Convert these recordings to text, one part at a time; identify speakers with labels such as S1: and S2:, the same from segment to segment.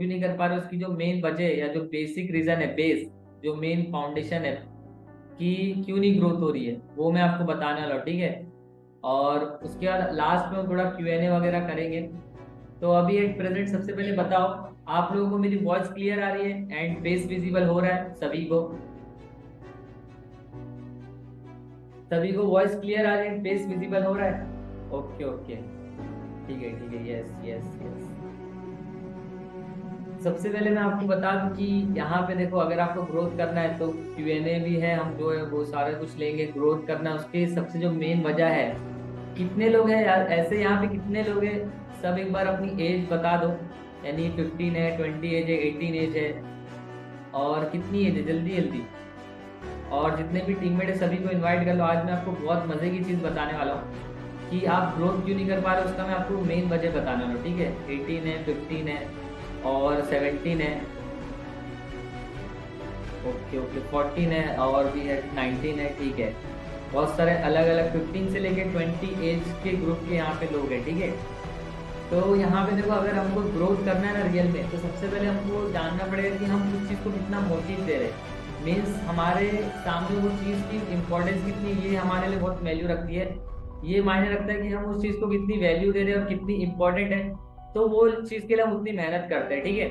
S1: क्यों नहीं कर पा रहे, उसकी जो मेन वजह या जो बेसिक रीजन है, बेस जो मेन फाउंडेशन है कि क्यों नहीं ग्रोथ हो रही है, वो मैं आपको बताने वाला हूँ, ठीक है। और उसके बाद लास्ट में हम थोड़ा Q&A वगैरह करेंगे। तो अभी एट प्रेजेंट सबसे पहले बताओ, आप लोगों को मेरी वॉइस क्लियर आ रही है एंड फेस विजिबल हो रहा है सभी को? सभी को वॉइस क्लियर आ रही है, फेस विजिबल हो रहा है? ओके ओके, ठीक है, यस यस यस। सबसे पहले मैं आपको बता दूं कि यहाँ पे देखो, अगर आपको ग्रोथ करना है तो Q&A भी है, हम जो है वो सारा कुछ लेंगे। ग्रोथ करना है, उसके सबसे जो मेन वजह है, कितने लोग हैं यार ऐसे यहाँ पे, कितने लोग हैं? सब एक बार अपनी एज बता दो, यानी 15 है, 20 एज है, 18 एज है, और कितनी एज है, जल्दी जल्दी। और जितने भी टीममेट है सभी को इनवाइट कर लो। आज मैं आपको बहुत मजे की चीज बताने वाला हूँ कि आप ग्रोथ क्यों नहीं कर पा रहे, उसका मैं आपको मेन वजह बताने वाला हूँ, ठीक है। 18 है, 15 है और 17 है, ओके ओके, 14 है और भी है 19 है, ठीक है। बहुत सारे अलग अलग 15 से लेके 20 एज के ग्रुप के यहाँ पे लोग हैं, ठीक है। तो यहाँ पे देखो, अगर हमको ग्रोथ करना है ना रियल में, तो सबसे पहले हमको जानना पड़ेगा कि हम उस चीज़ को कितना मोटिव दे रहे हैं। मीन्स हमारे सामने वो चीज़ की इम्पोर्टेंस कितनी, ये हमारे लिए बहुत वैल्यू रखती है। ये मायने रखता है कि हम उस चीज़ को कितनी वैल्यू दे रहे हैं और कितनी इंपॉर्टेंट है। तो वो चीज़ के लिए हम उतनी मेहनत करते हैं, ठीक है।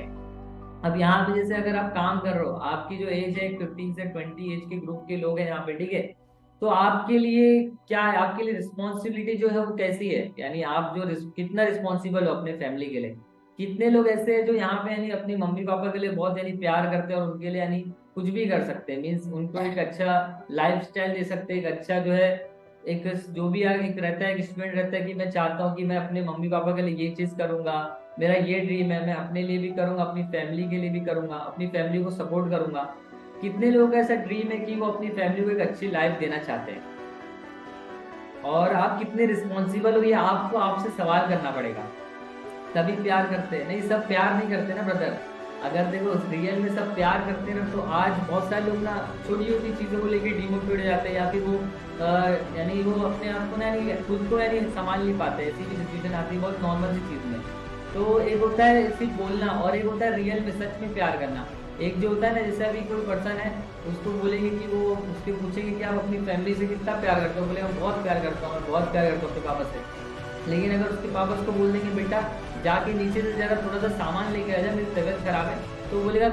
S1: अब यहाँ पे जैसे अगर आप काम कर रहे हो, आपकी जो एज है 15 से 20 एज के ग्रुप के लोग हैं यहाँ पे, ठीक है। तो आपके लिए क्या है, आपके लिए रिस्पॉन्सिबिलिटी जो है वो कैसी है, यानी आप जो कितना रिस्पॉन्सिबल हो अपने फैमिली के लिए। कितने लोग ऐसे हैं जो यहाँ पे यानी अपनी मम्मी पापा के लिए बहुत यानी प्यार करते हैं और उनके लिए यानी कुछ भी कर सकते हैं, मीन्स उनको एक अच्छा लाइफ स्टाइल दे सकते हैं, एक अच्छा जो है, एक जो भी एक रहता है, एक स्टूडेंट रहता है कि मैं चाहता हूँ कि मैं अपने मम्मी पापा के लिए ये चीज करूंगा, मेरा ये ड्रीम है, मैं अपने लिए भी करूंगा, अपनी फैमिली के लिए भी करूंगा, अपनी फैमिली को सपोर्ट करूंगा। कितने लोगों का ऐसा ड्रीम है कि वो अपनी फैमिली को एक अच्छी लाइफ देना चाहते हैं? और आप कितने रिस्पॉन्सिबल हो, ये आपको आपसे सवाल करना पड़ेगा। सभी प्यार करते हैं? नहीं, सब प्यार नहीं करते ना ब्रदर। अगर देखो रियल में सब प्यार करते हैं ना, तो आज बहुत सारे लोग ना छोटी छोटी चीजों को लेकर डिमोटिवेट हो जाते हैं, या फिर वो यानी वो अपने आप को ना यानी खुद को यानी संभाल नहीं पाते, ऐसी भी सिचुएशन आती है बहुत नॉर्मल सी चीज में। तो एक होता है सिर्फ बोलना और एक होता है रियल में सच में प्यार करना। एक जो होता है ना, जैसे अभी कोई पर्सन है, उसको बोलेंगे कि वो, उसके पूछेंगे कि आप अपनी फैमिली से कितना प्यार करते हो, बोले मैं बहुत प्यार करता हूँ, मैं बहुत प्यार करता हूँ अपने पापा से। लेकिन अगर उसके पापा उसको बोल देंगे बेटा जाके नीचे से जरा थोड़ा सा सामान लेके आ जा, मेरी तबीयत खराब है, तो बोलेगा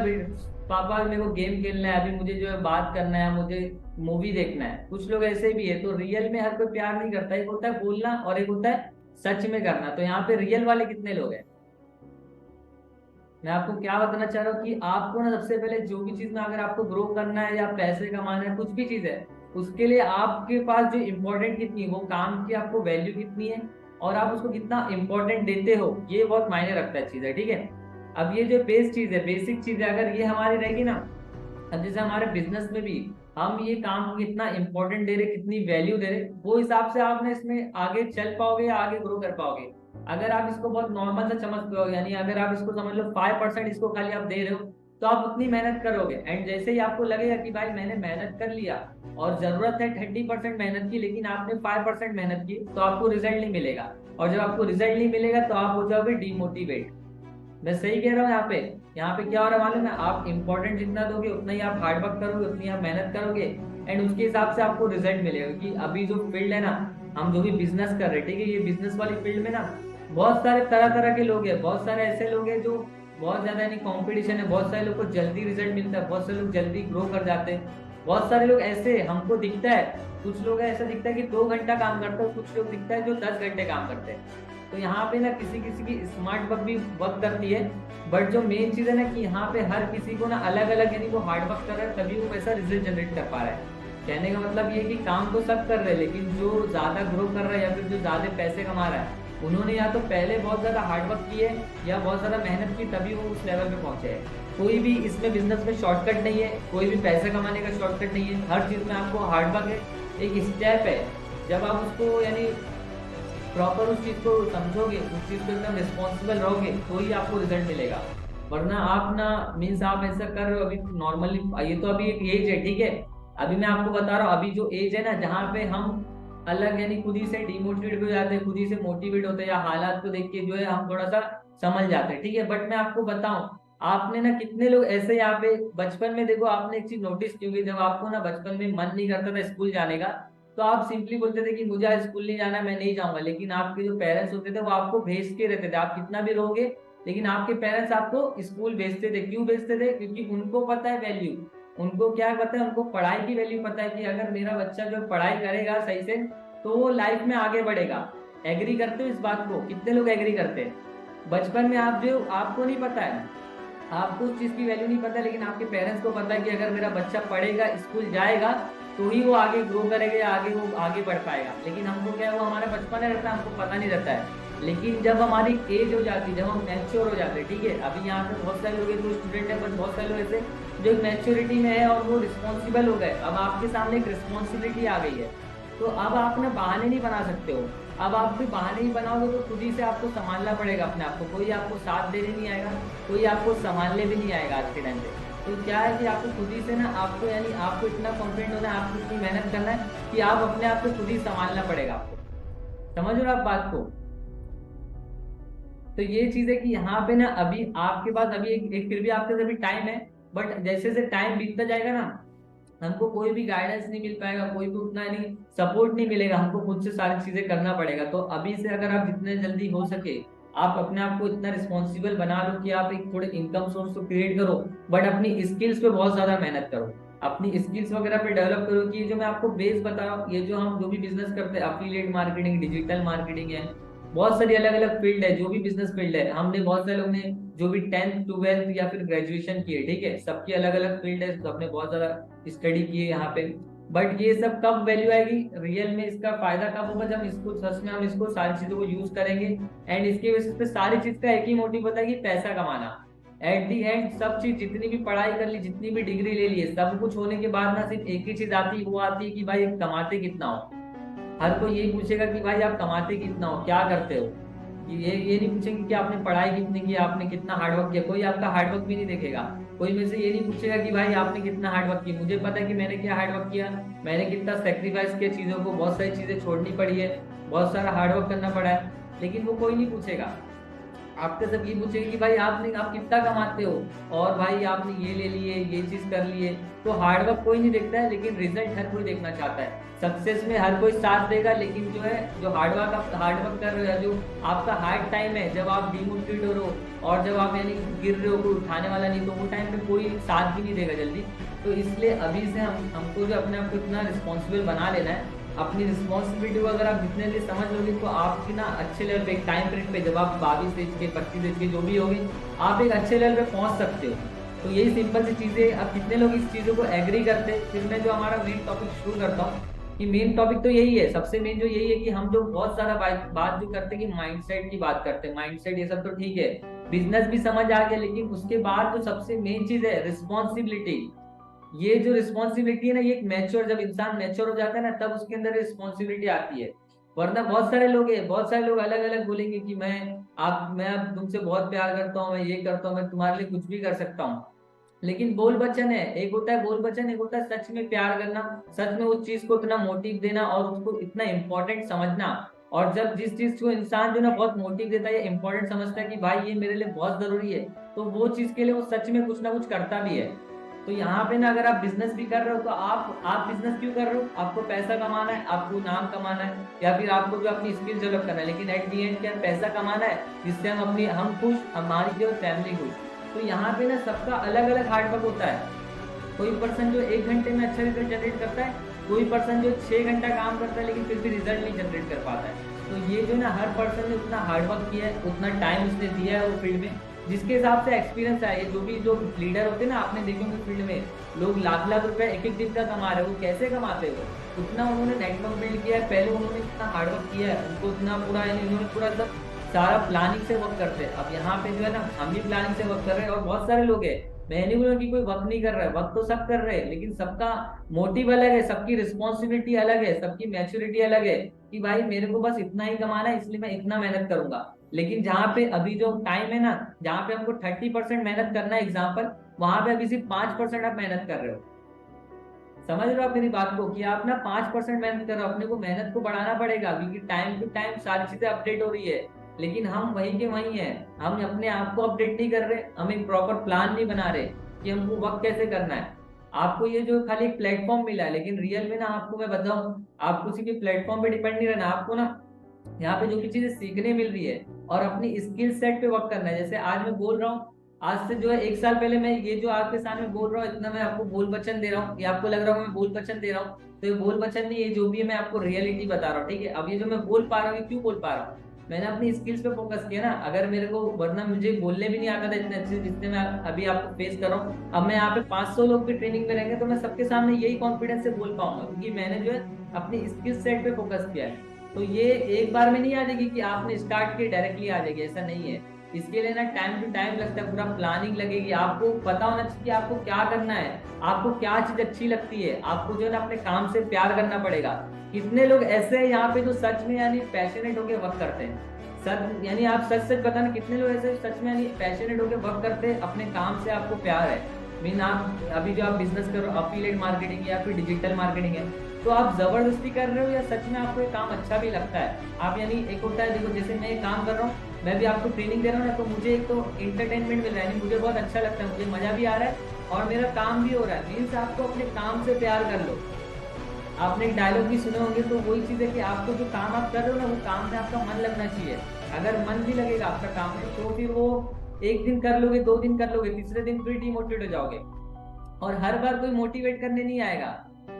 S1: पापा मेरे को गेम खेलना है, अभी मुझे जो है बात करना है, मुझे मूवी देखना है। कुछ लोग ऐसे भी है। तो रियल में हर कोई प्यार नहीं करता, एक होता है बोलना और एक होता है सच में करना। तो यहाँ पे रियल वाले कितने लोग हैं? मैं आपको क्या बताना चाह रहा हूँ कि आपको ना सबसे पहले जो भी चीज में अगर आपको ग्रो करना है या पैसे कमाना है, कुछ भी चीज है, उसके लिए आपके पास जो इम्पोर्टेंट कितनी है, वो काम की आपको वैल्यू कितनी है और आप उसको कितना इम्पोर्टेंट देते हो, ये बहुत मायने रखता है चीज है, ठीक है। अब ये जो बेस चीज है, बेसिक चीज है, अगर ये हमारी रहेगी ना, अब जैसे हमारे बिजनेस में भी हम ये काम को कितना इंपॉर्टेंट दे रहे, कितनी वैल्यू दे रहे, वो हिसाब से आप ना इसमें आगे चल पाओगे या आगे ग्रो कर पाओगे। अगर आप इसको बहुत नॉर्मल सा समझते हो, यानी अगर आप इसको समझ लो 5% इसको खाली आप दे रहे हो, तो आप उतनी मेहनत करोगे, एंड जैसे ही आपको लगेगा कि भाई मैंने मेहनत कर लिया और जरूरत है 30% मेहनत की, लेकिन आपने 5% मेहनत की, तो आपको रिजल्ट नहीं मिलेगा। और जब आपको रिजल्ट नहीं मिलेगा तो आप हो जाओगे डिमोटिवेट। मैं सही कह रहा हूँ? यहाँ पे क्या हो रहा है मालूम है? आप इंपॉर्टेंट जितना दोगे उतना ही आप हार्ड वर्क करोगे, उतनी आप मेहनत करोगे, एंड उसके हिसाब से आपको रिजल्ट मिलेगा। कि अभी जो फील्ड है ना, हम जो भी बिजनेस कर रहे हैं, ठीक है, ये बिजनेस वाली फील्ड में ना बहुत सारे तरह तरह के लोग हैं, बहुत सारे ऐसे लोग हैं जो बहुत ज्यादा यानी कंपटीशन है, बहुत सारे लोग को जल्दी रिजल्ट मिलता है, बहुत सारे लोग जल्दी ग्रो कर जाते हैं, बहुत सारे लोग ऐसे हमको दिखता है, कुछ लोग ऐसा दिखता है कि 2 घंटा काम करता है, कुछ लोग दिखता है जो 10 घंटे काम करते हैं। तो यहाँ पे ना किसी किसी की स्मार्ट वर्क भी वर्क करती है, बट जो मेन चीज है ना कि यहाँ पे हर किसी को ना अलग अलग, यानी वो हार्ड वर्क कर रहा है तभी वो वैसा रिजल्ट जनरेट कर पा रहा है। कहने का मतलब ये कि काम तो सब कर रहे हैं, लेकिन जो ज्यादा ग्रो कर रहा है या फिर जो ज्यादा पैसे कमा रहा है, उन्होंने या तो पहले बहुत ज्यादा हार्ड वर्क की है या बहुत ज्यादा मेहनत की, तभी वो उस लेवल पे पहुंचे हैं। कोई भी इसमें बिजनेस में शॉर्टकट नहीं है, कोई भी पैसे कमाने का शॉर्टकट नहीं है, हर चीज में आपको हार्ड वर्क है, एक स्टेप है। जब आप उसको यानी प्रॉपर उस चीज को समझोगे, उस चीज को एकदम रिस्पॉन्सिबल रहोगे, तो ही आपको रिजल्ट मिलेगा। वरना आप ना, मीन्स आप ऐसा कर रहे हो अभी नॉर्मली, ये तो अभी एक एज है, ठीक है। अभी मैं आपको बता रहा हूँ, अभी जो एज है ना जहाँ पे हम अलग यानी खुद ही से डिमोटिवेट हो जाते हैं, खुद ही से मोटिवेट होते हैं, या हालात को देख के जो है हम थोड़ा सा समझ जाते हैं, ठीक है। बट मैं आपको बताऊं आपने ना कितने लोग ऐसे यहाँ पे बचपन में देखो, आपने एक चीज नोटिस की होगी, जब आपको ना बचपन में मन नहीं करता था स्कूल जाने का, तो आप सिंपली बोलते थे कि मुझे आज स्कूल नहीं जाना, मैं नहीं जाऊंगा। लेकिन आपके जो पेरेंट्स होते थे वो आपको भेज के रहते थे, आप कितना भी रोगे लेकिन आपके पेरेंट्स आपको स्कूल भेजते थे। क्यों भेजते थे? क्योंकि उनको पता है वैल्यू, उनको क्या पता है, उनको पढ़ाई की वैल्यू पता है कि अगर मेरा बच्चा जो पढ़ाई करेगा सही से तो वो लाइफ में आगे बढ़ेगा। एग्री करते हो इस बात को? कितने लोग एग्री करते हैं? बचपन में आप जो, आपको नहीं पता है, आपको उस चीज की वैल्यू नहीं पता, लेकिन आपके पेरेंट्स को पता है कि अगर मेरा बच्चा पढ़ेगा, स्कूल जाएगा, तो ही वो आगे ग्रो करेगा या आगे वो आगे बढ़ पाएगा। लेकिन हमको क्या है, वो हमारा बचपन में रहता है, हमको पता नहीं रहता है। लेकिन जब हमारी एज हो जाती है, जब हम मैच्योर हो जाते हैं, ठीक है, अभी यहाँ पे बहुत सारे लोग हैं जो स्टूडेंट है, बट बहुत सारे लोग ऐसे जो मैच्योरिटी में है और वो रिस्पॉन्सिबल हो गए। अब आपके सामने एक रिस्पॉन्सिबिलिटी आ गई है, तो अब आप ना बहाने नहीं बना सकते हो। अब आप भी बहाने ही बनाओगे तो खुद ही से आपको संभालना पड़ेगा अपने आप को, कोई आपको साथ देने नहीं आएगा, कोई आपको संभालने भी नहीं आएगा आज के टाइम पे। तो क्या है कि आपको खुद ही से ना, आपको यानी आपको इतना कॉन्फिडेंट होना है, आपको इतनी मेहनत करना है कि आप अपने आप को खुद ही संभालना पड़ेगा आपको। समझ रहे हो आप बात को? तो ये चीज है कि यहाँ पे ना अभी आपके पास अभी एक फिर भी आपके पास अभी टाइम है, बट जैसे जैसे टाइम बीतता जाएगा ना, हमको कोई भी गाइडेंस नहीं मिल पाएगा, कोई भी उतना नहीं सपोर्ट नहीं मिलेगा, हमको खुद से सारी चीजें करना पड़ेगा। तो अभी से अगर आप जितने जल्दी हो सके आप अपने आप को इतना रिस्पॉन्सिबल बना लो कि आप एक थोड़े इनकम सोर्स तो क्रिएट करो, बट अपनी स्किल्स पे बहुत ज्यादा मेहनत करो, अपनी स्किल्स वगैरह पे डेवलप करो। कि ये जो मैं आपको बेस बता रहा हूँ, ये जो हम जो भी बिजनेस करते हैं, अफिलिएट मार्केटिंग, डिजिटल मार्केटिंग है, बहुत सारी अलग अलग फील्ड है, जो भी बिजनेस फील्ड है, हमने बहुत सारे लोग ने जो भी 10th 12th या फिर ग्रेजुएशन किए, ठीक है, सबकी अलग अलग फील्ड है, सबने बहुत ज्यादा स्टडी की है यहाँ पे। बट ये सब कब वैल्यू आएगी रियल में, इसका फायदा कब होगा, जब इसको सच में हम इसको सारी चीजों को यूज करेंगे। एंड इसके बेसिस पे सारी चीज का एक ही मोटिव होता है कि पैसा कमाना। एट दी एंड सब चीज, जितनी भी पढ़ाई कर ली, जितनी भी डिग्री ले ली है, सब कुछ होने के बाद ना सिर्फ एक ही चीज आती है, वो आती है कि भाई कमाते कितना हो। हर कोई यही पूछेगा कि भाई आप कमाते कितना हो, क्या करते हो। ये नहीं पूछेंगे कि आपने पढ़ाई कितनी की, आपने कितना हार्डवर्क किया, कोई आपका हार्डवर्क भी नहीं देखेगा। कोई में से ये नहीं पूछेगा कि भाई आपने कितना हार्डवर्क किया, मुझे पता है कि मैंने क्या हार्डवर्क किया, मैंने कितना सेक्रीफाइस किया चीजों को, बहुत सारी चीजें छोड़नी पड़ी है, बहुत सारा हार्डवर्क करना पड़ा है, लेकिन वो कोई नहीं पूछेगा। आपके सब ये पूछेंगे कि भाई आपने, आप कितना कमाते हो, और भाई आपने ये ले लिए, ये चीज कर लिए। तो हार्डवर्क कोई नहीं देखता है, लेकिन रिजल्ट हर कोई देखना चाहता है। सक्सेस में हर कोई साथ देगा, लेकिन जो है जो हार्डवर्क आप हार्डवर्क कर रहे हो, जो आपका हार्ड टाइम है, जब आप डिमोटिवेट हो रहे हो और जब आप यानी गिर रहे हो, कोई उठाने वाला नहीं, तो वो टाइम पे कोई साथ भी नहीं देगा जल्दी। तो इसलिए अभी से हमको जो अपने आप को इतना रिस्पॉन्सिबल बना लेना है। अपनी रिस्पॉन्सिबिलिटी को अगर आप जितने लिए समझ लोगे, तो आपकी ना अच्छे लेवल पे, एक टाइम पीरियड पे, जब आप 22 एज के, 25 एज के जो भी होगे, आप एक अच्छे लेवल पे पहुंच सकते हो। तो यही सिंपल सी चीजें। अब कितने लोग इस चीजों को एग्री करते हैं, फिर मैं जो हमारा मेन टॉपिक शुरू करता हूँ। कि मेन टॉपिक तो यही है, सबसे मेन जो यही है कि हम जो बहुत सारा बात जो करते हैं कि माइंडसेट की बात करते हैं, माइंडसेट ये सब तो ठीक है, बिजनेस भी समझ आ गया, लेकिन उसके बाद जो सबसे मेन चीज है रिस्पॉन्सिबिलिटी। ये जो रिस्पॉन्सिबिलिटी है ना, ये एक मैच्योर, जब इंसान मैच्योर हो जाता है ना, तब उसके अंदर रिस्पॉन्सिबिलिटी आती है। वरना बहुत सारे लोग हैं, बहुत सारे लोग अलग अलग बोलेंगे कि मैं अब तुमसे बहुत प्यार करता हूँ, मैं ये करता हूँ, मैं तुम्हारे लिए कुछ भी कर सकता हूँ। लेकिन बोल वचन है, एक होता है बोल वचन, एक होता है सच में प्यार करना, सच में उस चीज को इतना मोटिव देना और उसको इतना इंपॉर्टेंट समझना। और जब जिस चीज को इंसान जो ना बहुत मोटिव देता है या इंपॉर्टेंट समझता है कि भाई ये मेरे लिए बहुत जरूरी है, तो वो चीज के लिए वो सच में कुछ ना कुछ करता भी है। तो यहाँ पे ना, अगर आप बिजनेस भी कर रहे हो, तो आप बिजनेस क्यों कर रहे हो? आपको पैसा कमाना है, आपको नाम कमाना है, या फिर आपको जो अपनी स्किल डेवलप करना है। लेकिन एट दी एंड क्या, पैसा कमाना है जिससे हम खुश, हमारी जो फैमिली खुश। तो यहाँ पे ना सबका अलग अलग हार्डवर्क होता है। कोई पर्सन जो 1 घंटे में अच्छा रिजल्ट जनरेट करता है, कोई पर्सन जो 6 घंटा काम करता है लेकिन फिर भी रिजल्ट नहीं जनरेट कर पाता है। तो ये जो ना, हर पर्सन ने उतना हार्डवर्क किया है, उतना टाइम उसने दिया है वो फील्ड में, जिसके हिसाब से एक्सपीरियंस है। ये जो भी जो लीडर होते हैं ना, आपने देखे होंगे फील्ड में, लोग लाख लाख रुपए एक एक दिन का कमा रहे हैं। वो कैसे कमाते हैं? वो उतना उन्होंने नेटवर्क बिल्ड किया है, पहले उन्होंने इतना हार्डवर्क किया है, उनको उतना पूरा, यानी उन्होंने पूरा सब सारा प्लानिंग से वर्क करते हैं। अब यहाँ पे जो है ना, हम भी प्लानिंग से वर्क कर रहे हैं, और बहुत सारे लोग हैं, मैं नहीं बोलूँ कि कोई वर्क नहीं कर रहा है, वर्क तो सब कर रहे हैं, लेकिन सबका मोटिव अलग है, सबकी रिस्पॉन्सिबिलिटी अलग है, सबकी मैच्योरिटी अलग है। कि भाई मेरे को बस इतना ही कमाना है, इसलिए मैं इतना मेहनत करूंगा। लेकिन जहाँ पे अभी जो टाइम है ना, जहाँ पे हमको 30% मेहनत करना है एग्जाम्पल, वहां पे अभी सिर्फ 5% आप मेहनत कर रहे हो। समझ रहे हो आप मेरी बात को? कि आप ना 5% मेहनत कर रहे हो, अपने को मेहनत को बढ़ाना पड़ेगा, क्योंकि टाइम टू टाइम सारी चीजें अपडेट हो रही है। लेकिन हम वहीं के वहीं हैं। हम अपने आप को अपडेट नहीं कर रहे, हम एक प्रॉपर प्लान नहीं बना रहे कि हमको वर्क कैसे करना है। आपको ये जो खाली एक प्लेटफॉर्म मिला है, लेकिन रियल में ना आपको मैं बताऊं, आपको किसी के प्लेटफॉर्म पे डिपेंड नहीं रहना। आपको ना यहाँ पे जो भी चीजें सीखने मिल रही है और अपनी स्किल सेट पे वर्क करना है। जैसे आज मैं बोल रहा हूँ, आज से जो है 1 साल पहले मैं ये जो आपके सामने बोल रहा हूँ, इतना मैं आपको बोल वचन दे रहा हूँ, ये आपको लग रहा होगा मैं बोल वचन दे रहा हूँ, तो ये बोल वचन नहीं, ये जो भी है मैं आपको रियलिटी बता रहा हूँ, ठीक है। अब ये जो मैं बोल पा रहा हूँ, ये क्यों बोल पा रहा हूँ, मैंने अपनी स्किल्स पे फोकस किया ना। अगर मेरे को, वरना मुझे बोलने भी नहीं आता था इतने अच्छे जितने मैं अभी आपको फेस कर रहा हूँ। अब मैं यहाँ पे 500 लोग की ट्रेनिंग में रहेंगे तो मैं सबके सामने यही कॉन्फिडेंस से बोल पाऊंगा, क्योंकि मैंने जो है अपनी स्किल सेट पे फोकस किया है। तो ये एक बार में नहीं आ जाएगी कि आपने स्टार्ट किया डायरेक्टली आ जाएगी, ऐसा नहीं है। इसके लिए ना टाइम टू टाइम लगता है, पूरा प्लानिंग लगेगी। आपको पता होना चाहिए कि आपको क्या करना है, आपको क्या चीज अच्छी लगती है। आपको जो है ना अपने काम से प्यार करना पड़ेगा। कितने लोग ऐसे हैं यहाँ पे जो सच में यानी पैशनेट होकर वर्क करते हैं, सच यानी आप सच सच बताना, कितने लोग ऐसे सच में यानी पैशनेट होकर वर्क करते हैं, अपने काम से आपको प्यार है। मीन आप अभी जो आप बिजनेस कर रहे हो, अफिलिएट मार्केटिंग या फिर डिजिटल मार्केटिंग है, तो आप जबरदस्ती कर रहे हो या सच में आपको ये काम अच्छा भी लगता है। आप यानी एक होता है, देखो जैसे मैं ये काम कर रहा हूँ, मैं भी आपको ट्रेनिंग दे रहा हूँ ना, तो मुझे एक तो इंटरटेनमेंट मिल रहा है, मुझे बहुत अच्छा लगता है, मुझे मजा भी आ रहा है और मेरा काम भी हो रहा है। मीन्स आपको अपने काम से प्यार कर लो। आपने एक डायलॉग भी सुने होंगे, तो वही चीज है कि आपको जो काम आप कर रहे हो ना, वो काम में आपका मन लगना चाहिए। अगर मन भी लगेगा आपका काम में, तो फिर वो एक दिन कर लोगे, 2 दिन कर लोगे, तीसरे दिन फिर डिमोटिवेट हो जाओगे। और हर बार कोई मोटिवेट करने नहीं आएगा,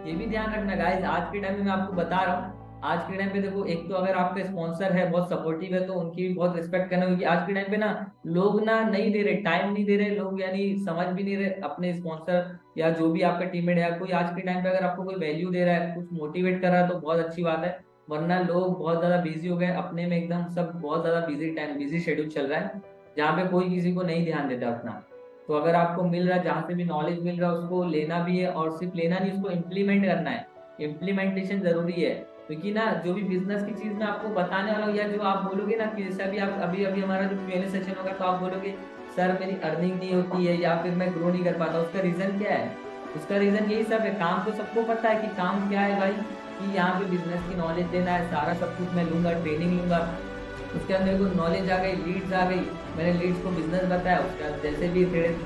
S1: ये भी ध्यान रखना गाइस। आज के टाइम में मैं आपको बता रहा हूँ, आज के टाइम पे देखो, एक तो अगर आपका स्पॉन्सर है बहुत सपोर्टिव है, तो उनकी भी बहुत रिस्पेक्ट करना, क्योंकि आज के टाइम पे ना लोग ना नहीं दे रहे, टाइम नहीं दे रहे लोग, यानी समझ भी नहीं रहे अपने स्पॉन्सर या जो भी आपका टीममेट है कोई। आज के टाइम पे अगर आपको कोई वैल्यू दे रहा है, कुछ मोटिवेट कर रहा है, तो बहुत अच्छी बात है। वरना लोग बहुत ज्यादा बिजी हो गए अपने में, एकदम सब बहुत ज्यादा बिजी टाइम, बिजी शेड्यूल चल रहा है, जहाँ पे कोई किसी को नहीं ध्यान देता अपना। तो अगर आपको मिल रहा है, जहाँ से भी नॉलेज मिल रहा है, उसको लेना भी है, और सिर्फ लेना नहीं, उसको इम्प्लीमेंट करना है। इम्प्लीमेंटेशन जरूरी है, क्योंकि ना जो भी बिजनेस की चीज मैं आपको बताने वाला हूँ, या जो आप बोलोगे ना कि जैसे अभी आप अभी अभी हमारा जो Q&A सेशन होगा, तो आप बोलोगे सर मेरी अर्निंग नहीं होती है या फिर मैं ग्रो नहीं कर पाता, उसका रीजन क्या है? उसका रीजन यही सब है। काम तो सबको पता है कि काम क्या है भाई, कि यहाँ पे बिजनेस की नॉलेज देना है, सारा सब कुछ मैं लूंगा, ट्रेनिंग लूंगा, उसके बाद मेरे को नॉलेज आ गई, लीड्स आ गई, मैंने लीड्स को बिजनेस बताया, उसके बाद जैसे भी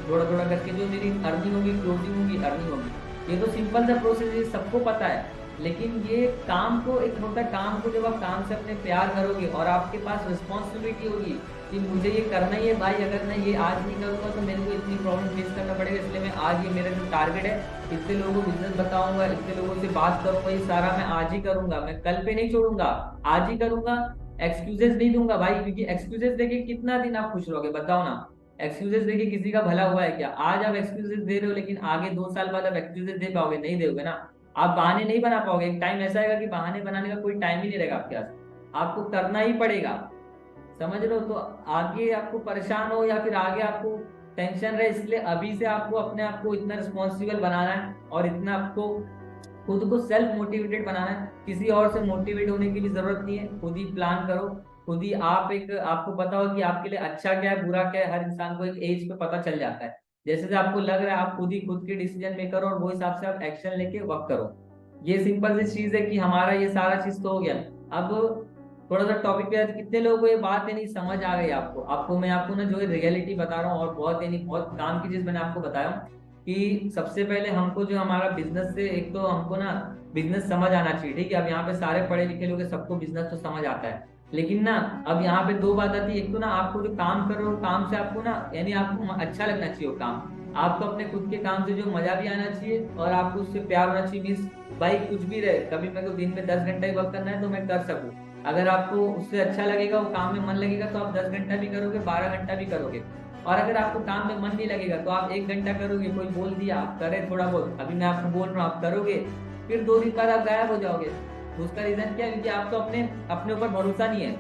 S1: थोड़ा थोड़ा करके जो मेरी अर्निंग होगी, क्लोजिंग होगी, अर्निंग होगी। ये तो सिंपल सा प्रोसेस है, सबको पता है। लेकिन ये काम को, एक होता है काम को, जब आप काम से अपने प्यार करोगे और आपके पास रिस्पॉन्सिबिलिटी होगी कि मुझे ये करना ही है भाई, अगर मैं ये आज नहीं करूंगा तो मेरे को इतनी प्रॉब्लम फेस करना पड़ेगा, इसलिए मैं आज, ये मेरा जो टारगेट है, इतने लोगों को बिजनेस बताऊंगा, इतने लोगों से बात करूंगा, ये सारा मैं आज ही करूंगा, मैं कल पे नहीं छोड़ूंगा, आज ही करूंगा। एक्सक्यूजेस नहीं दूंगा भाई, क्योंकि एक्सक्यूजेस देके कितना दिन आप खुश रहोगे, बताओ ना। एक्सक्यूजेस देके किसी का भला हुआ है क्या? आज आप एक्सक्यूजेस दे रहे हो, लेकिन आगे 2 साल बाद आप एक्सक्यूजेस दे पाओगे? नहीं दोगे ना। आप बहाने नहीं बना पाओगे, एक टाइम ऐसा आएगा कि बहाने बनाने का कोई टाइम ही नहीं रहेगा आपके पास, आपको करना ही पड़ेगा। समझ रहे हो? तो आगे आपको परेशान हो या फिर आगे आपको टेंशन रहे, इसलिए अभी से आपको अपने आप को इतना रिस्पॉन्सिबल बनाना है, और इतना आपको खुद को सेल्फ मोटिवेटेड बनाना है। किसी और से मोटिवेट होने की भी जरूरत नहीं है, खुद ही प्लान करो, खुद ही आप एक, आपको पता हो कि आपके लिए अच्छा क्या है, बुरा क्या है, हर इंसान को एक एज पे पता चल जाता है। जैसे से आपको लग रहा है, आप खुद ही खुद के डिसीजन मेकर हो, और वो हिसाब से आप एक्शन लेके वर्क करो। ये सिंपल सी चीज है कि हमारा ये सारा चीज तो हो गया। अब थोड़ा सा टॉपिक पे कितने लोगों को ये बात है नहीं समझ आ गई? आपको आपको मैं आपको ना जो है रियलिटी बता रहा हूँ, और बहुत यानी बहुत काम की चीज मैंने आपको बताया हूँ, कि सबसे पहले हमको जो हमारा बिजनेस से, एक तो हमको ना बिजनेस समझ आना चाहिए, ठीक है। अब यहाँ पे सारे पढ़े लिखे लोग हैं, सबको बिजनेस तो समझ आता है, लेकिन ना अब यहाँ पे दो बात आती है। एक तो ना आपको जो काम कर रहे हो, काम से आपको ना यानी आपको अच्छा लगना चाहिए वो काम, आपको अपने खुद के काम से जो मजा भी आना चाहिए, और आपको उससे प्यार होना चाहिए। मीन्स भाई कुछ भी रहे, कभी मेरे को दिन में 10 घंटा ही वर्क करना है तो मैं कर सकूँ। अगर आपको उससे अच्छा लगेगा, वो काम में मन लगेगा, तो आप 10 घंटा भी करोगे, 12 घंटा भी करोगे। और अगर आपको काम में मन नहीं लगेगा, तो आप 1 घंटा करोगे, कोई बोल दिया आप करे थोड़ा बहुत, अभी मैं आपको बोल रहा हूँ आप करोगे, फिर 2 दिन बाद आप गायब हो जाओगे। तो उसका रीजन क्या है? क्योंकि आपको अपने अपने ऊपर भरोसा नहीं है।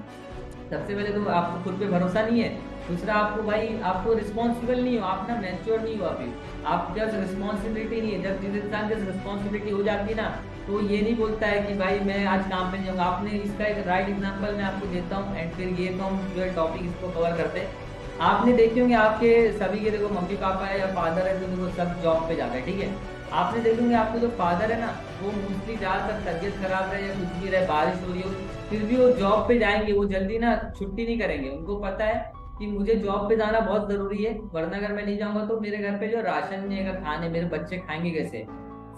S1: सबसे पहले तो आपको खुद पे भरोसा नहीं है, दूसरा आपको भाई आपको रिस्पॉन्सिबल नहीं हो, आप ना मैच्योर नहीं हो अभी। आप जब रिस्पॉन्सिबिलिटी नहीं है, जब जिस इंसान की रिस्पॉन्सिबिलिटी हो जाती है ना, तो ये नहीं बोलता है कि भाई मैं आज काम पे नहीं जाऊंगा। आपने इसका एक राइट एग्जांपल मैं आपको देता हूँ, एंड फिर ये तो हम जो है टॉपिक इसको कवर करते हैं। आपने देखे होंगे आपके सभी के, देखो मम्मी पापा है या फादर है, तो देखो सब जॉब पे जाते हैं, ठीक है। आपने देखोगे आपके जो फादर है ना, वो मोस्टली ज्यादातर तबियत खराब रहे या कुछ भी रहे, बारिश हो रही हो, फिर भी वो जॉब पे जाएंगे, वो जल्दी ना छुट्टी नहीं करेंगे। उनको पता है कि मुझे जॉब पे जाना बहुत जरूरी है, वरना अगर मैं नहीं जाऊंगा तो मेरे घर पे जो राशन नहीं है, खाने मेरे बच्चे खाएंगे कैसे।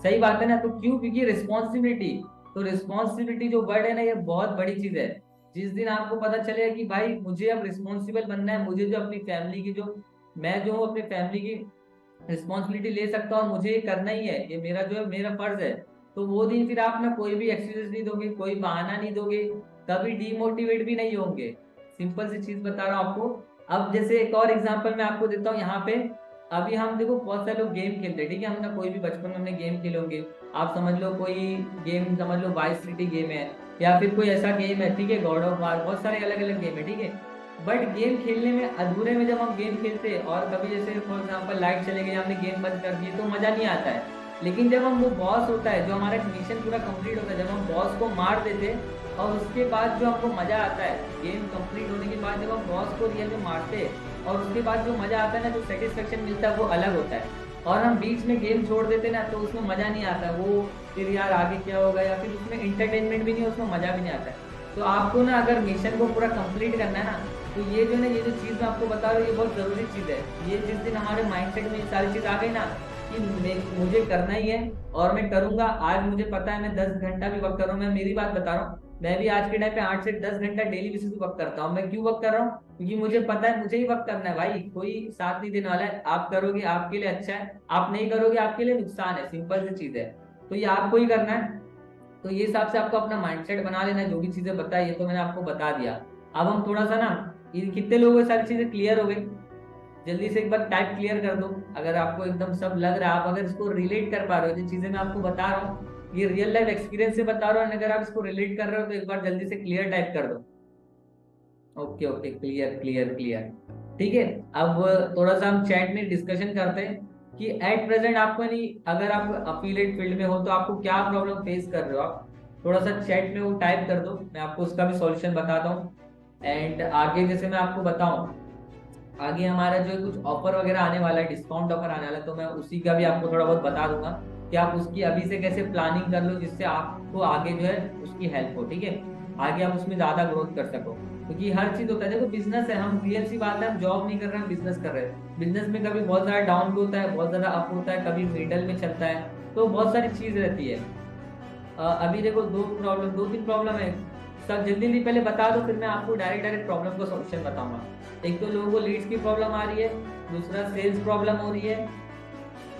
S1: सही बात है ना। तो क्यों? क्योंकि रिस्पॉन्सिबिलिटी, तो रिस्पॉन्सिबिलिटी जो वर्ड है ना, ये बहुत बड़ी चीज है। जिस दिन आपको पता चलेगा कि भाई मुझे अब रिस्पॉन्सिबल बनना है, मुझे जो अपनी फैमिली की जो, मैं जो हूँ अपनी फैमिली की रिस्पॉन्सिबिलिटी ले सकता हूँ और मुझे ये करना ही है, ये मेरा जो है मेरा फर्ज है, तो वो दिन फिर आप ना कोई भी एक्सक्यूज नहीं दोगे, कोई बहाना नहीं दोगे, कभी डीमोटिवेट भी नहीं होंगे। सिंपल सी चीज बता रहा हूँ आपको। अब जैसे एक और एग्जांपल मैं आपको देता हूँ यहाँ पे। अभी हम देखो बहुत सारे लोग गेम खेलते हैं, ठीक है, हम ना कोई भी बचपन में हमने गेम खेले होंगे। आप समझ लो कोई गेम, समझ लो वाइस सिटी गेम है, या फिर कोई ऐसा गेम है, ठीक है, गॉड ऑफ वार, बहुत सारे अलग अलग गेम है, ठीक है। बट गेम खेलने में अधूरे में जब हम गेम खेलते हैं और कभी जैसे फॉर एग्जांपल लाइट चले गई, हमने गेम बंद कर दी, तो मजा नहीं आता है। लेकिन जब हम वो बॉस होता है, जो हमारा मिशन पूरा कंप्लीट होता है, जब हम बॉस को मार देते हैं और उसके बाद जो हमको मजा आता है, गेम कंप्लीट होने के बाद जब हम बॉस को रियल में मारते हैं और उसके बाद जो मजा आता है ना, जो सेटिस्फेक्शन मिलता है, वो अलग होता है। और हम बीच में गेम छोड़ देते ना, तो उसमें मजा नहीं आता वो, फिर यार आगे क्या होगा, या फिर उसमें इंटरटेनमेंट भी नहीं, उसमें मजा भी नहीं आता है। तो आपको ना अगर मिशन को पूरा कंप्लीट करना है ना, तो ये जो ना, ये जो चीज़ मैं आपको बता रहा हूँ, ये बहुत ज़रूरी चीज़ है। ये जिस दिन हमारे माइंडसेट में ये सारी चीज़ आ गई ना कि मुझे करना ही है और मैं करूंगा, आज मुझे पता है मैं 10 घंटा भी वक्त कर रहा हूँ, मैं मेरी बात बता रहा हूँ, मैं भी आज के टाइम पे 8 से 10 घंटा डेली बेसिस पे वक्त करता हूँ। मैं क्यों वक्त कर रहा हूँ? क्योंकि मुझे पता है मुझे ही वक्त करना है भाई, कोई साथ नहीं देने वाला है। आप करोगे आपके लिए अच्छा है, आप नहीं करोगे आपके लिए नुकसान है, सिंपल सी चीज़ है। तो ये आपको ही करना है। तो ये हिसाब से आपको अपना माइंडसेट बना लेना है। जो भी चीजें बताई ये तो मैंने आपको बता दिया। अब हम थोड़ा सा ना, ये कितने लोगों को सारी चीजें क्लियर हो गई? जल्दी से एक बार टाइप क्लियर कर दो अगर आपको एकदम सब लग रहा है, आप अगर इसको रिलेट कर पा रहे हो, जो चीजें मैं आपको बता रहा हूँ ये रियल लाइफ एक्सपीरियंस से बता रहा हूँ, अगर आप इसको रिलेट कर रहे हो तो एक बार जल्दी से क्लियर टाइप कर दो। Okay okay, clear clear clear. ठीक है। अब थोड़ा सा हम चैट में डिस्कशन करते हैं कि एट प्रेजेंट आपको, नहीं अगर आप अफिलिएट फील्ड में हो तो आपको क्या प्रॉब्लम फेस कर रहे हो आप। थोड़ा सा चैट में वो टाइप कर दो, मैं आपको उसका भी सॉल्यूशन बताता हूँ। एंड आगे जैसे मैं आपको बताऊं, आगे हमारा जो है कुछ ऑफर वगैरह आने वाला है, डिस्काउंट ऑफर आने वाला है, तो मैं उसी का भी आपको थोड़ा बहुत बता दूंगा कि आप उसकी अभी से कैसे प्लानिंग कर लो, जिससे आपको आगे जो है उसकी हेल्प हो, ठीक है, आगे आप उसमें ज्यादा ग्रोथ कर सको। क्योंकि हर चीज होता है, देखो बिजनेस है, हम रियल सी बात है, हम जॉब नहीं कर रहे हैं, बिजनेस कर रहे हैं। बिजनेस में कभी बहुत ज्यादा डाउन भी होता है, बहुत ज्यादा अप होता है, कभी मिडल में चलता है, तो बहुत सारी चीज रहती है। अभी देखो दो तीन प्रॉब्लम है। सब जल्दी जल्दी पहले बता दो, फिर मैं आपको डायरेक्ट डायरेक्ट प्रॉब्लम का सॉल्यूशन बताऊंगा। एक तो लोगों को लीड्स की प्रॉब्लम आ रही है, दूसरा सेल्स प्रॉब्लम हो रही है,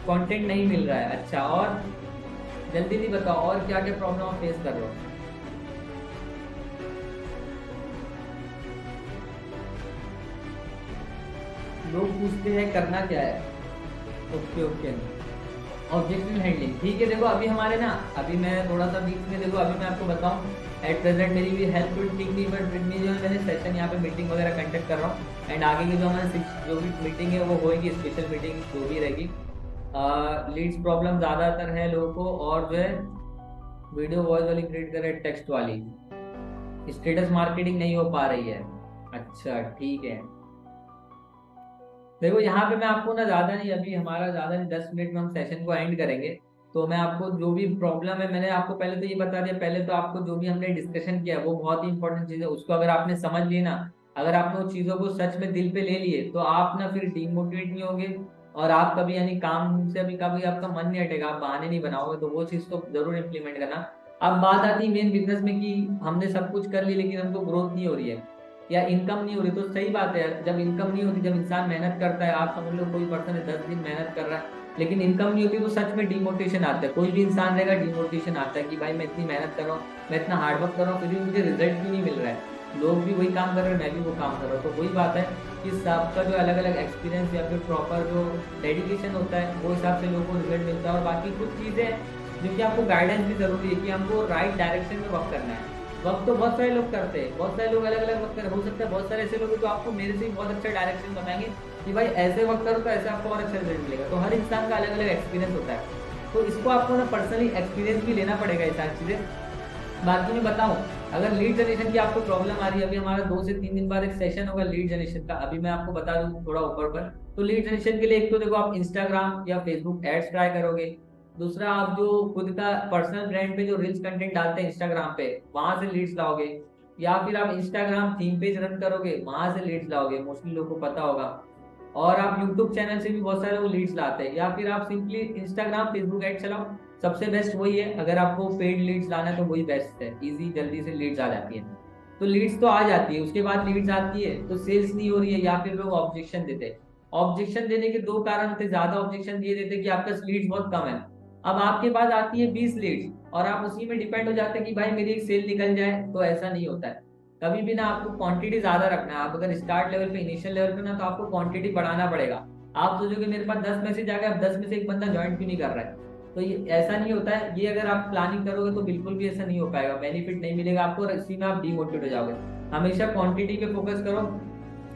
S1: कंटेंट नहीं मिल रहा है। अच्छा, और जल्दी जल्दी बताओ और क्या क्या प्रॉब्लम आप फेस कर रहे हो। लोग पूछते हैं करना क्या है। ओके ओके, ऑब्जेक्शन हैंडलिंग, ठीक है। देखो अभी हमारे ना, अभी मैं थोड़ा सा बीच में, देखो अभी मैं आपको बताऊं, एट प्रेजेंट मेरी भी हेल्थ थोड़ी ठीक नहीं, बट में जो है मैंने सेशन यहाँ पे मीटिंग वगैरह कंडक्ट कर रहा हूँ। एंड आगे की जो हमारे जो भी मीटिंग है वो होगी, स्पेशल मीटिंग जो भी रहेगी। लीड्स प्रॉब्लम ज़्यादातर है लोगों को, और जो है वीडियो वॉइस वाली क्रिएट कर रहे हैं, टेक्स्ट वाली, स्टेटस मार्केटिंग नहीं हो पा रही है। अच्छा ठीक है। देखो यहाँ पे मैं आपको ना ज़्यादा नहीं, अभी हमारा ज़्यादा नहीं, 10 मिनट में हम सेशन को एंड करेंगे। तो मैं आपको जो भी प्रॉब्लम है, मैंने आपको पहले तो ये बता दिया, पहले तो आपको जो भी हमने डिस्कशन किया वो बहुत ही इंपॉर्टेंट चीज़ है, उसको अगर आपने समझ ली ना, अगर आपने वो चीज़ों को सच में दिल पे ले लिए, तो आप ना फिर डिमोटिवेट नहीं होगे, और आप कभी यानी काम से अभी कभी आपका मन नहीं हटेगा, आप बहाने नहीं बनाओगे, तो वो चीज़ तो जरूर इम्प्लीमेंट करना। अब बात आती है मेन बिजनेस में कि हमने सब कुछ कर लिया लेकिन हमको ग्रोथ नहीं हो रही है या इनकम नहीं हो रही, तो सही बात है यार, जब इनकम नहीं होती, जब इंसान मेहनत करता है, आप समझ लो कोई पर्सन है 10 दिन मेहनत कर रहा है लेकिन इनकम नहीं होती, तो सच में डिमोटिवेशन आता है। कोई भी इंसान रहेगा, डिमोटिवेशन आता है कि भाई मैं इतनी मेहनत कर रहा हूँ, मैं इतना हार्डवर्क कर रहा हूँ, फिर भी मुझे रिजल्ट क्यों नहीं मिल रहा है। लोग भी वही काम कर रहे हैं, मैं भी वो काम कर रहा हूँ, तो वही बात है कि सबका जो अलग अलग एक्सपीरियंस या फिर प्रॉपर जो डेडिकेशन होता है, वो हिसाब से लोगों को रिजल्ट मिलता है। और बाकी कुछ चीज़ें जो कि आपको गाइडेंस भी जरूरी है कि हमको राइट डायरेक्शन में वर्क करना है। वक्त तो बहुत सारे लोग करते हैं, बहुत सारे लोग अलग अलग वक्त कर, हो सकता है बहुत सारे ऐसे लोग हैं जो आपको मेरे से ही बहुत अच्छा डायरेक्शन बताएंगे कि भाई ऐसे वक्त करो तो ऐसे आपको और अच्छा रिजल्ट मिलेगा। तो हर इंसान का अलग अलग एक्सपीरियंस होता है, तो इसको आपको ना पर्सनली एक्सपीरियंस भी लेना पड़ेगा ये सारी चीज़ें। बाकी मैं बताऊं, अगर लीड जनरेशन की आपको प्रॉब्लम आ रही है, अभी हमारा 2 से 3 दिन बाद एक सेशन होगा लीड जनरेशन का, अभी मैं आपको बता दूं थोड़ा ऊपर पर। तो लीड जनरेशन के लिए एक तो देखो आप इंस्टाग्राम या फेसबुक एड्स ट्राई करोगे, दूसरा, आप जो खुद का पर्सनल ब्रांड पे जो रील्स कंटेंट डालते हैं इंस्टाग्राम पे, वहां से लीड्स लाओगे। या फिर आप इंस्टाग्राम थीम पेज रन करोगे, वहां से लीड्स लाओगे, मोस्टली लोगों को पता होगा। और आप यूट्यूब चैनल से भी बहुत सारे लोग लीड्स लाते हैं। या फिर आप सिंपली इंस्टाग्राम फेसबुक एड चलाओ, सबसे बेस्ट वही है। अगर आपको पेड लीड्स लाना है तो वही बेस्ट है, इजी जल्दी से लीड्स आ जाती है। तो लीड्स तो आ जाती है, उसके बाद लीड्स आती है तो सेल्स नहीं हो रही है, या फिर लोग ऑब्जेक्शन देते हैं। ऑब्जेक्शन देने के दो कारण थे, ज्यादा ऑब्जेक्शन दिए देते कि आपका लीड्स बहुत कम है। अब आपके पास आती है 20 लीड्स और आप उसी में डिपेंड हो जाते हैं कि भाई मेरी एक सेल निकल जाए, तो ऐसा नहीं होता है। कभी भी ना, आपको क्वांटिटी ज्यादा रखना है। आप अगर स्टार्ट लेवल पे, इनिशियल लेवल पे ना, तो आपको क्वांटिटी बढ़ाना पड़ेगा। आप सोचोगे मेरे पास 10 मैसेज आ गए, अब 10 में से एक बंदा ज्वाइन क्यों नहीं कर रहा है, तो ये ऐसा नहीं होता है। ये अगर आप प्लानिंग करोगे तो बिल्कुल भी ऐसा नहीं हो पाएगा, बेनिफिट नहीं मिलेगा आपको और इसी में आप डिमोटिवेट हो जाओगे। हमेशा क्वांटिटी पे फोकस करो।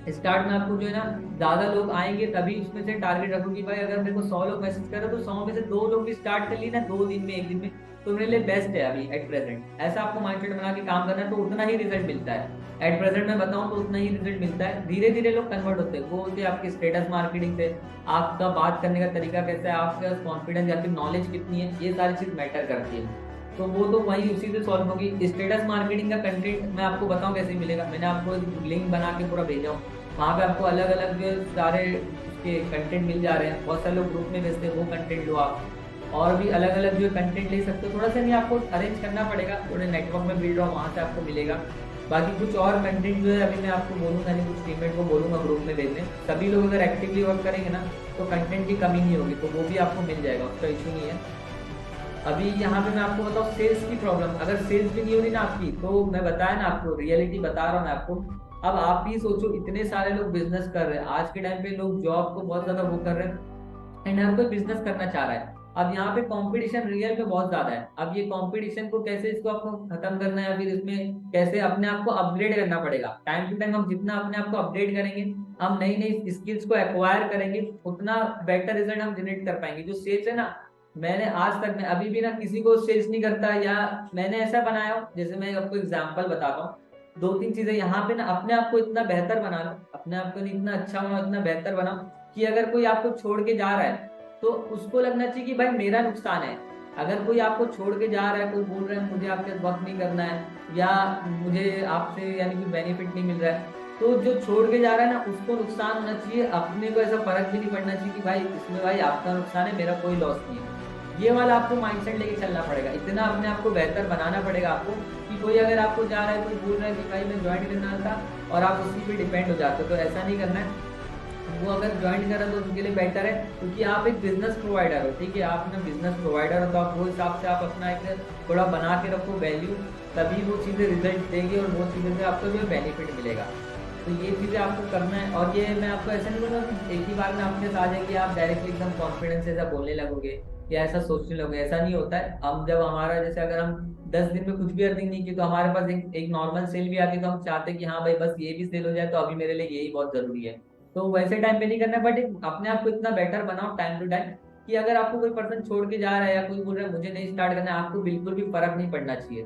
S1: स्टार्ट में आपको जो है ना, ज्यादा लोग आएंगे तभी उसमें से टारगेट रखो कि भाई अगर मेरे को 100 लोग मैसेज कर रहे, तो 100 में से 2 लोग भी स्टार्ट कर ली ना 2 दिन में, 1 दिन में, तो मेरे लिए बेस्ट है अभी एट प्रेजेंट। ऐसा आपको माइंडसेट बना के काम करना है, तो उतना ही रिजल्ट मिलता है। एट प्रेजेंट में बताऊं तो उतना ही रिजल्ट मिलता है। धीरे धीरे लोग कन्वर्ट होते हैं, वो होते हैं आपके स्टेटस मार्केटिंग से, आपका बात करने का तरीका कैसा है, आपके पास कॉन्फिडेंस या फिर नॉलेज कितनी है, ये सारी चीज मैटर करती है। तो वो तो वही उसी से सॉल्व होगी। स्टेटस मार्केटिंग का कंटेंट मैं आपको बताऊं कैसे मिलेगा, मैंने आपको एक लिंक बना के पूरा भेजा हूँ। वहाँ पे आपको अलग अलग जो सारे उसके कंटेंट मिल जा रहे हैं, बहुत सारे लोग ग्रुप में भेजते हैं, वो कंटेंट लो आप। और भी अलग अलग जो कंटेंट ले सकते हो, थोड़ा सा नहीं आपको अरेंज करना पड़ेगा, थोड़े नेटवर्क में बिल्ड रहो, वहाँ से आपको मिलेगा। बाकी कुछ और कंटेंट जो है अभी मैं आपको बोलूंगा नहीं, कुछ टीममेट को बोलूंगा ग्रुप में भेजने। सभी लोग अगर एक्टिवली वर्क करेंगे ना, तो कंटेंट की कमी नहीं होगी, तो वो भी आपको मिल जाएगा, उसका इशू नहीं है। अभी यहाँ पे मैं आपको बताऊँ सेल्स की प्रॉब्लम, अगर सेल्स भी नहीं हो रही ना आपकी, तो मैं बताया ना आपको, रियलिटी बता रहा हूँ मैं आपको। अब आप ही सोचो, इतने सारे लोग बिजनेस कर रहे हैं आज के टाइम पे, लोग जॉब को बहुत ज्यादा वो कर रहे हैं एंड हर कोई बिजनेस करना चाह रहा है। अब यहाँ पे कंपटीशन रियल में बहुत ज्यादा है। अब ये कंपटीशन को कैसे, इसको आपको खत्म करना है, या फिर इसमें कैसे अपने आप को अपग्रेड करना पड़ेगा। टाइम टू टाइम हम जितना अपने आप को अपडेट करेंगे, हम नई नई स्किल्स को एक्वायर करेंगे, उतना बेटर रिजल्ट हम जनरेट कर पाएंगे। जो सेल्स है ना, मैंने आज तक में अभी भी ना किसी को सेल्स नहीं करता, या मैंने ऐसा बनाया हो, जैसे मैं आपको एग्जांपल बताता हूँ। 2-3 चीजें यहाँ पे ना, अपने आप को इतना बेहतर बना लो, अपने आप को इतना अच्छा बनाओ, इतना बेहतर बनाओ कि अगर कोई आपको छोड़ के जा रहा है, तो उसको लगना चाहिए कि भाई मेरा नुकसान है। अगर कोई आपको छोड़ के जा रहा है, कोई बोल रहा है मुझे आपके साथ वक्त नहीं करना है, या मुझे आपसे यानी कि बेनिफिट नहीं मिल रहा है, तो जो छोड़ के जा रहा है ना, उसको नुकसान होना चाहिए, अपने को ऐसा फर्क भी नहीं पड़ना चाहिए कि भाई इसमें भाई आपका नुकसान है, मेरा कोई लॉस नहीं है। ये वाला आपको माइंडसेट लेके चलना पड़ेगा, इतना अपने आप को बेहतर बनाना पड़ेगा आपको कि कोई अगर आपको जा रहा है, कोई बोल रहा है कि भाई मैं ज्वाइन करना था, और आप उसी पे डिपेंड हो जाते हो, तो ऐसा नहीं करना है। वो अगर ज्वाइन करा तो उनके लिए बेटर है, क्योंकि आप एक बिजनेस प्रोवाइडर हो, ठीक है, आप ना बिजनेस प्रोवाइडर हो, तो आप वो हिसाब से आप अपना एक थोड़ा बना के रखो वैल्यू, तभी वो चीज़ें रिजल्ट देंगी और वो चीज़ें से आपको जो बेनिफिट मिलेगा। तो ये चीज़ें आपको करना है। और ये मैं आपको ऐसा नहीं बोलूँगा कि एक ही बार में आपके साथ आ जाएगी, आप डायरेक्टली एकदम कॉन्फिडेंस से ऐसा बोलने लगोगे या ऐसा सोचने लगोगे, ऐसा नहीं होता है। हम जब हमारा जैसे अगर हम 10 दिन में कुछ भी अर्निंग नहीं की, तो हमारे पास एक नॉर्मल सेल भी आती है, तो हम चाहते हैं कि हाँ भाई बस ये भी सेल हो जाए, तो अभी मेरे लिए यही बहुत जरूरी है। तो वैसे टाइम पे नहीं करना, बट अपने आप को इतना बेटर बनाओ टाइम टू टाइम, कि अगर आपको कोई पर्सन छोड़ के जा रहा है, या कोई बोल रहा है मुझे नहीं स्टार्ट करना है, आपको बिल्कुल भी फर्क नहीं पड़ना चाहिए।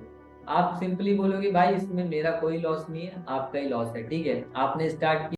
S1: आप सिंपली बोलोगे भाई इसमें मेरा कोई लॉस नहीं है, आपका ही लॉस है, ठीक है, आपने स्टार्ट